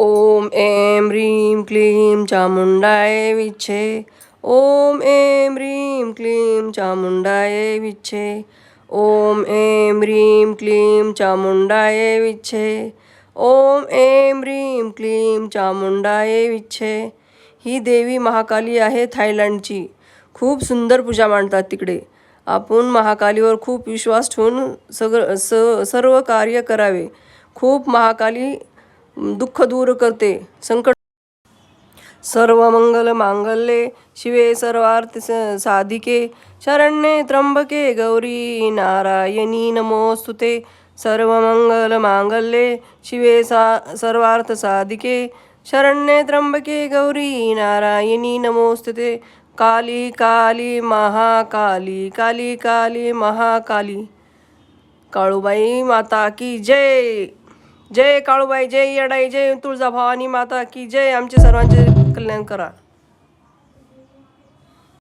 ओम ऐं ह्रीं क्लीं चामुण्डाय विच्छे। ओम ऐं ह्रीं क्लीं चामुण्डाय विच्छे। ओम ऐं ह्रीं क्लीं चामुण्डाय विच्छे। ओम ऐं ह्रीं क्लीं चामुण्डाय विच्छे। ही देवी महाकाली आहे थायलंडची. खूप सुंदर पूजा मांडतात तिकडे. आपण महाकालीवर खूप विश्वास ठेवून सर्व कार्य करावे. खूप महाकाली दुःख दूर करते, संकट. सर्व मंगल मांगल्ये शिवे सर्वार्थ साधिके शरण्ये त्र्यंबके गौरी नारायणी नमोस्तुते। सर्व मंगल मांगल्ये शिवे सर्वार्थ साधिके शरण्ये त्र्यंबके गौरी नारायणी नमोस्तुते। काली काली महाकाली काली काली महाकाली। काळूबाई माता की जय. जय काळूबाई, जय येडाई, जय तुळजाभवानी माता की जय. आमचे सर्वांचे कल्याण करा.